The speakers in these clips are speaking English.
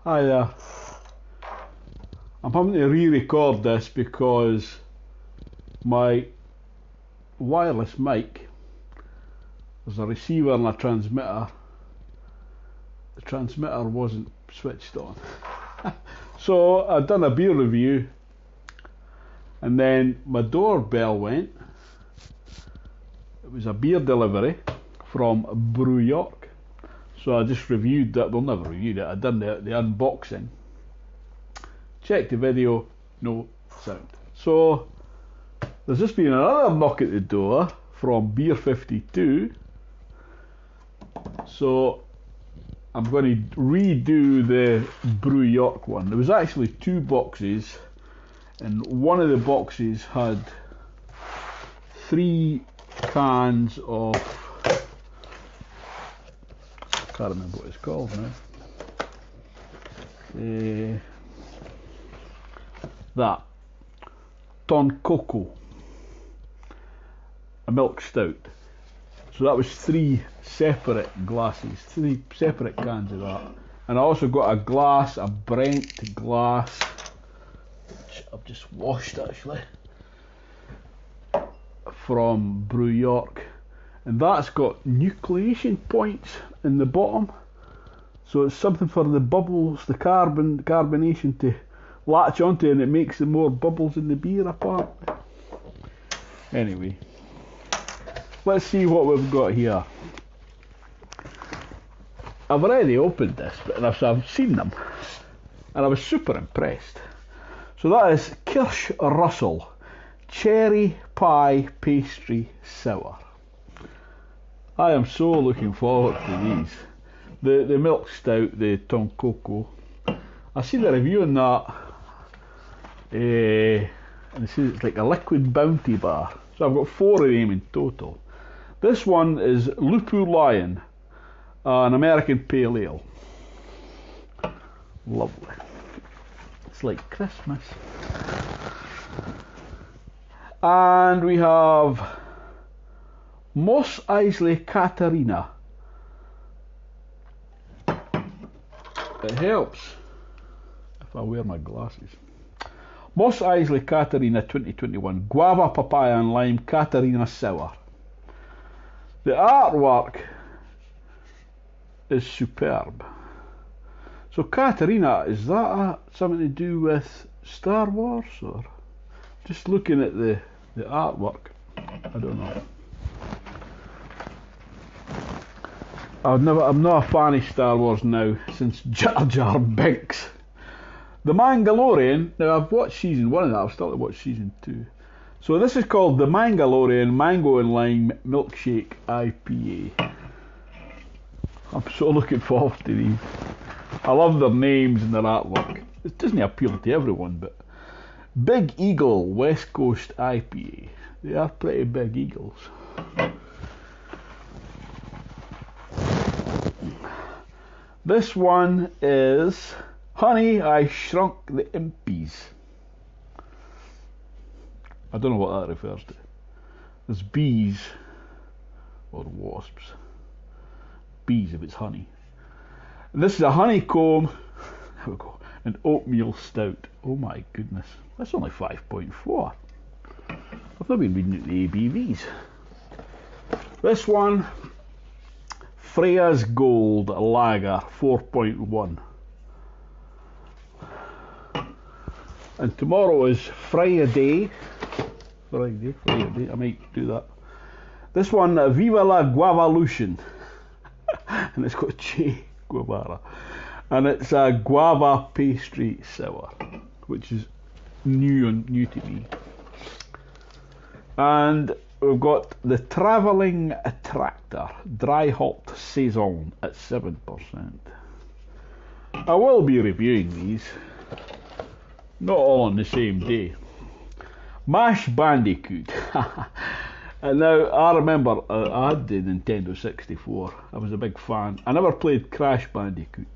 Hi there. I'm having to re-record this because my wireless mic, there's a receiver and a transmitter. The transmitter wasn't switched on. So I'd done a beer review and then my doorbell went. It was a beer delivery from Brew York. So I just reviewed that, well, never reviewed it, I'd done the unboxing. Checked the video, no sound. So there's just been another knock at the door from Beer52. So I'm going to redo the Brew York one. There was actually two boxes, and one of the boxes had 3 cans of, I can't remember what it's called now. That Tonkoko, a milk stout. So that was 3 separate glasses, 3 separate cans of that. And I also got a glass, a Brent glass, which I've just washed actually, from Brew York. And that's got nucleation points in the bottom. So it's something for the bubbles, the carbonation to latch onto, and it makes the more bubbles in the beer apparently. Anyway, let's see what we've got here. I've already opened this, but I've seen them and I was super impressed. So that is Kirsch Russell Cherry Pie Pastry Sour. I am so looking forward to these. The milk stout, the Tonkoko, I see the review on that, and it says it's like a liquid bounty bar. So I've got 4 of them in total. This one is Lupu Lion, an American Pale Ale. Lovely. It's like Christmas. And we have Mos Eisley Katarina. It helps if I wear my glasses. Mos Eisley Katarina 2021 Guava, Papaya and Lime Katarina Sour. The artwork is superb. So Katarina, is that something to do with Star Wars, or just looking at the artwork? I don't know. I'm not a fan of Star Wars now since Jar Jar Binks. The Mandalorian, now I've watched season 1 of that, I've started to watch season 2. So this is called the Mandalorian Mango and Lime Milkshake IPA. I'm so looking forward to these. I love their names and their artwork. It doesn't appeal to everyone, but Big Eagle West Coast IPA. They are pretty big eagles. This one is Honey, I Shrunk the Impies. I don't know what that refers to. There's bees or wasps. Bees if it's honey. And this is a honeycomb, there we go, an oatmeal stout. Oh my goodness, that's only 5.4. I've not been reading the ABVs. This one, Freya's Gold Lager 4.1. And tomorrow is Friday. I might do that. This one, Viva la Guavalution. And it's got Che Guevara. And it's a guava pastry sour, which is new to me. And we've got the Travelling Attractor Dry Hop Saison at 7%. I will be reviewing these, not all on the same day. Mash Bandicoot. And now I remember I had the Nintendo 64. I was a big fan. I never played Crash Bandicoot,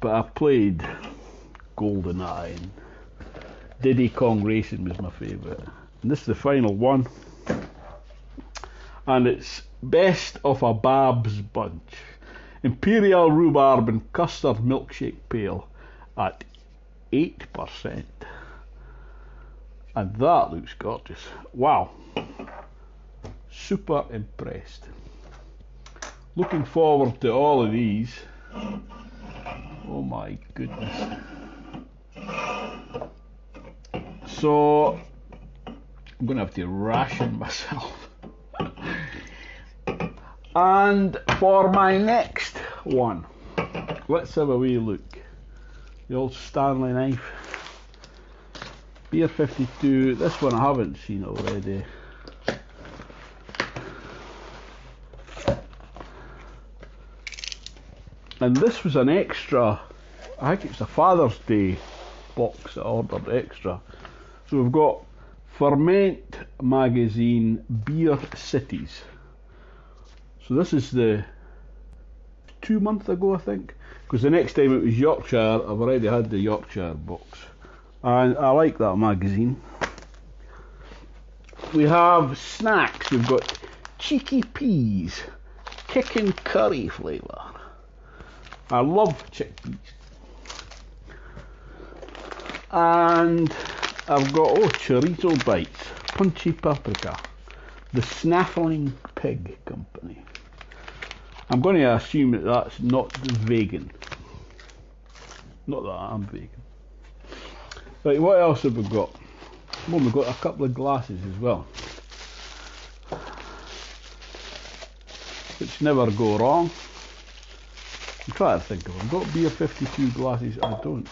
but I played GoldenEye, and Diddy Kong Racing was my favourite. And this is the final one, and it's Best of a Bab's Bunch. Imperial Rhubarb and Custard Milkshake Pale at 8%. And that looks gorgeous. Wow. Super impressed. Looking forward to all of these. Oh my goodness. So I'm going to have to ration myself. And for my next one, let's have a wee look. The old Stanley knife. Beer52. This one I haven't seen already. And this was an extra, I think it's a Father's Day box I ordered extra. So we've got Ferment Magazine Beer Cities. So this is the 2 months ago, I think, because the next time it was Yorkshire. I've already had the Yorkshire box, and I like that magazine. We have snacks. We've got cheeky peas, kicking curry flavour. I love chickpeas. And I've got chorizo bites, punchy paprika, the Snaffling Pig Company. I'm going to assume that that's not vegan. Not that I'm vegan. Right, what else have we got? Well, we've got a couple of glasses as well, which never go wrong. I'm trying to think of them. I've got Beer52 glasses. I don't.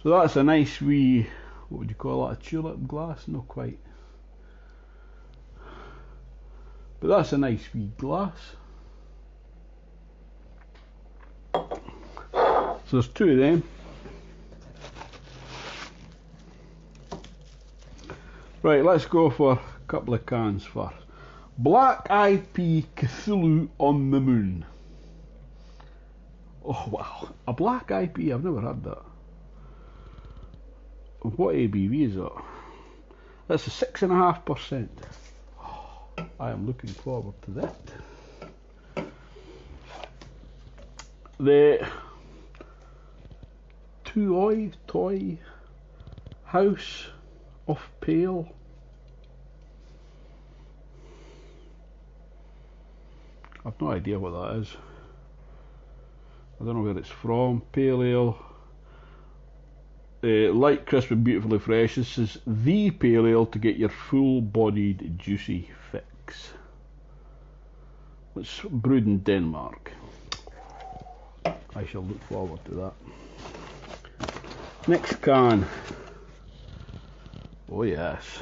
So that's a nice wee, what would you call that, a tulip glass? Not quite. But that's a nice wee glass. So there's two of them. Right, let's go for a couple of cans first. Black IP Cthulhu on the Moon. Oh wow, a black IP, I've never had that. What ABV is that? That's a 6.5%. I am looking forward to that. The Toy House of Pale. I've no idea what that is. I don't know where it's from. Pale ale. Light, crisp and beautifully fresh. This is the pale ale to get your full-bodied juicy fix. It's brewed in Denmark. I shall look forward to that. Next can. Oh yes.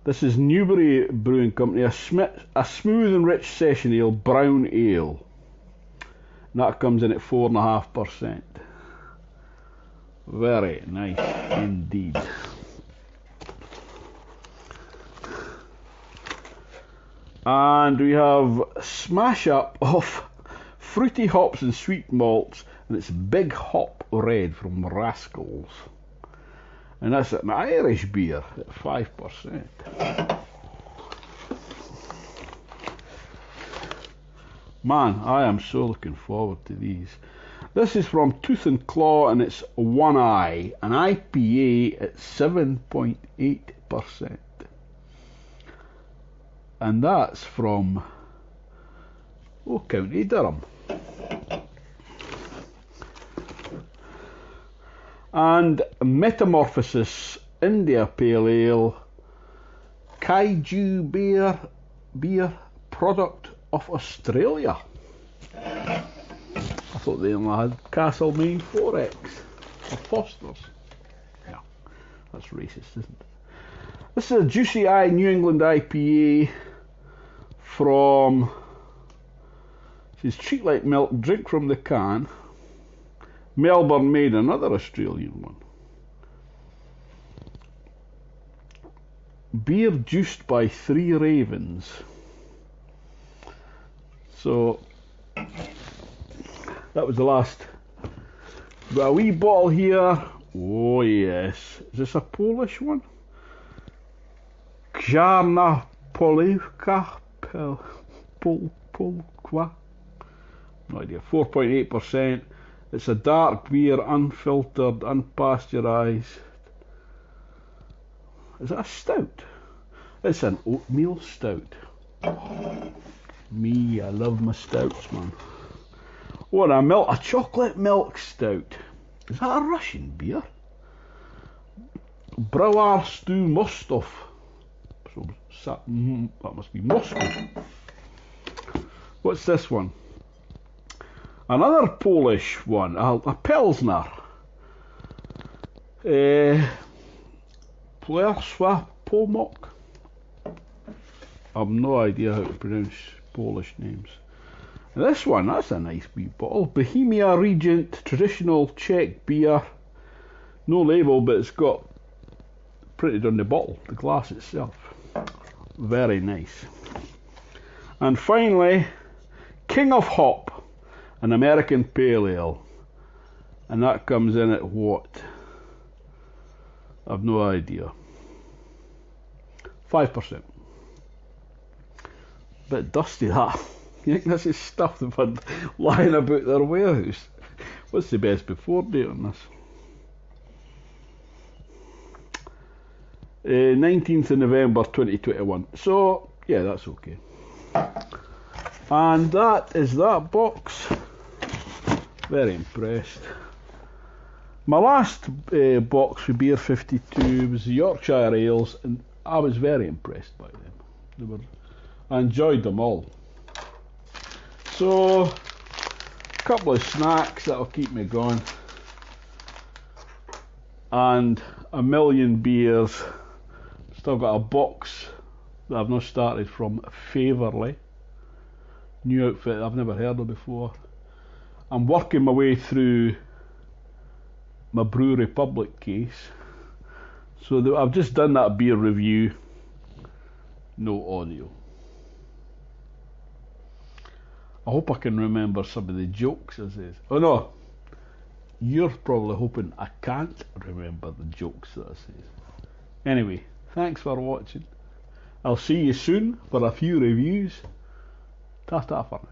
This is Newbury Brewing Company, a smooth and rich session ale, brown ale. And that comes in at 4.5%. Very nice indeed. And we have smash up of fruity hops and sweet malts, and it's Big Hop Red from Rascals. And that's an Irish beer at 5%. Man, I am so looking forward to these. This is from Tooth and Claw, and it's One Eye, an IPA at 7.8%. And that's from County Durham. And Metamorphosis India Pale Ale, Kaiju beer product of Australia. I thought they only had Castlemaine 4X or Foster's. Yeah, that's racist, isn't it? This is a Juicy Eye New England IPA from, it says treat like milk, drink from the can. Melbourne made, another Australian one. Beer juiced by Three Ravens. So that was the last. Got a wee bottle here. Oh yes. Is this a Polish one? Czarna Polewka Polkwa. No idea. 4.8%. It's a dark beer, unfiltered, unpasteurised. Is it a stout? It's an oatmeal stout. Me, I love my stouts, man. Oh, and a chocolate milk stout. Is that a Russian beer? Brewer Stu Mostov. So that must be Moscow. What's this one? Another Polish one, a Pilsner. Pleswa Pomok. I've no idea how to pronounce Polish names. And this one, that's a nice wee bottle. Bohemia Regent traditional Czech beer. No label, but it's got printed on the bottle, the glass itself. Very nice. And finally, King of Hop, an American Pale Ale. And that comes in at what? I've no idea. 5%. Bit dusty, that. You think this is stuff they've had lying about their warehouse? What's the best before date on this? 19th of November 2021. So, yeah, that's okay. And that is that box. Very impressed. My last box for Beer52 was the Yorkshire Ales, and I was very impressed by them. I enjoyed them all. So, a couple of snacks that'll keep me going, and a million beers. Still got a box that I've not started from Faverley. New outfit I've never heard of before. I'm working my way through my Brew Republic case. So I've just done that beer review. No audio. I hope I can remember some of the jokes I says. Oh no, you're probably hoping I can't remember the jokes that I says. Anyway, thanks for watching. I'll see you soon for a few reviews. Ta-ta for now.